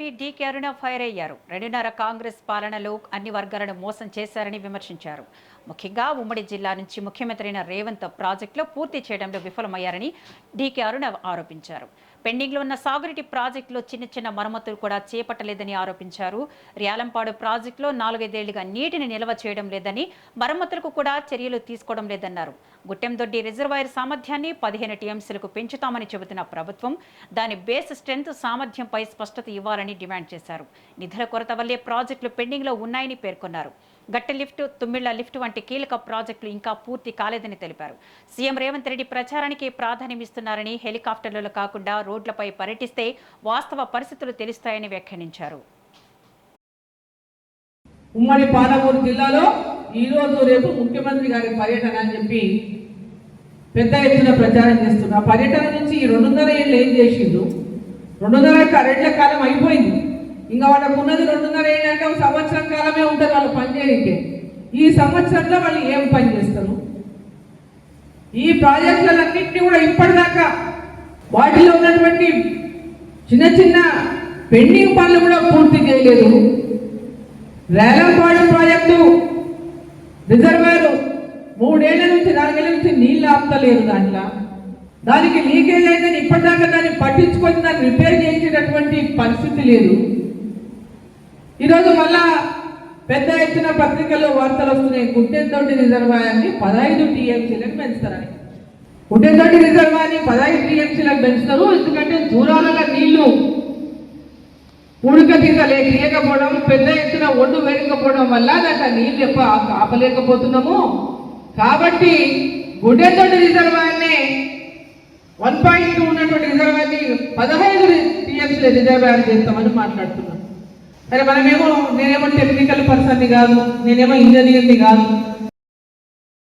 DK అరుణ fire అయ్యారు. 2.5 కాంగ్రెస్ పాలనలో అన్ని వర్గాలను మోసం చేశారని విమర్శించారు. ముఖ్యంగా ఉమ్మడి జిల్లా నుంచి ముఖ్యమంత్రి అయిన రేవంత్ ప్రాజెక్టులో పూర్తి చేయడంలో విఫలమయ్యారని డీకే అరుణ ఆరోపించారు. పెండింగ్లో ఉన్న సాగునీటి ప్రాజెక్టులో చిన్న మరమ్మతులు కూడా చేపట్టలేదని ఆరోపించారు. ర్యాలంపాడు ప్రాజెక్టులో 4-5 ఏళ్లుగా నీటిని నిల్వ చేయడం లేదని, మరమ్మతులకు కూడా చర్యలు తీసుకోవడం లేదన్నారు. గుట్టెందొడ్డి రిజర్వాయర్ సామర్థ్యాన్ని 15 టీఎంసీలకు పెంచుతామని చెబుతున్న ప్రభుత్వం దాని బేస్ స్ట్రెంత్ సామర్థ్యంపై స్పష్టత ఇవ్వాలని డిమాండ్ చేశారు. నిధుల కొరత వల్లే ప్రాజెక్టులు పెండింగ్లో ఉన్నాయని పేర్కొన్నారు. గట్టి లిఫ్ట్, తుమ్మిళ్ల లిఫ్ట్ వంటి కీలక ప్రాజెక్టులు ఇంకా పూర్తి కాలేదని తెలిపారు. సీఎం రేవంత్ రెడ్డి ప్రచారానికి ప్రాధాన్యమిస్తున్నారని, హెలికాప్టర్లలో కాకుండా రోడ్లపై పర్యటిస్తే వాస్తవ పరిస్థితులు తెలుస్తాయని వ్యాఖ్యానించారు. ఉమ్మడి పాలమూరు జిల్లాలో ఈరోజు రేపు ముఖ్యమంత్రి గారి పర్యటన అని చెప్పి పెద్ద ఎత్తున ప్రచారం చేస్తున్నారు. ఆ పర్యటన నుంచి ఈ 2.5 ఏళ్ళు ఏం చేసిండ్రు? 2.5 ఏళ్ల కాలం అయిపోయింది. ఇంకా వాళ్ళకు ఉన్నది 2.5 ఏళ్ళు అంటే 1 సంవత్సరం కాలమే ఉంటుంది వాళ్ళు పనిచేయడానికి. ఈ సంవత్సరంలో వాళ్ళు ఏం పని చేస్తారు? ఈ ప్రాజెక్టులన్నింటినీ కూడా ఇప్పటిదాకా వాటిలో ఉన్నటువంటి చిన్న పెండింగ్ పనులు కూడా పూర్తి చేయలేదు. రేలంపాడు ప్రాజెక్టు రిజర్వాయర్ 3 ఏళ్ల నుంచి 4 ఏళ్ల నుంచి నీళ్ళు ఆపుతలేరు. దానికి లీకేజ్ అయిందని ఇప్పటిదాకా దాన్ని పట్టించుకొని దాన్ని రిపేర్ చేయించేటటువంటి పరిస్థితి లేదు. ఈరోజు మళ్ళా పెద్ద ఎత్తున పత్రికల్లో వార్తలు వస్తున్నాయి. గుట్టెందొడ్డి రిజర్వాయర్ని 15 టీఎంసీలకు పెంచుతారని. గుట్టెందొడ్డి రిజర్వాయర్ని 15 టీఎంసీలకు పెంచుతారు. ఎందుకంటే దూరాలలో నీళ్లు ఉడకతీత లేకపోవడం, పెద్ద ఎత్తున ఒడ్డు వేయకపోవడం వల్ల దాంట్లో నీళ్ళు ఆపలేకపోతున్నాము. కాబట్టి గుట్టెందొడ్డి రిజర్వాయర్ని 1.2 ఉన్నటువంటి రిజర్వాయర్ని 15 టీఎంసీల రిజర్వాయర్ చేస్తామని మాట్లాడుతున్నాం. సరే, నేనేమో టెక్నికల్ పర్సన్ని కాదు, నేనేమో ఇంజనీర్ని కాదు.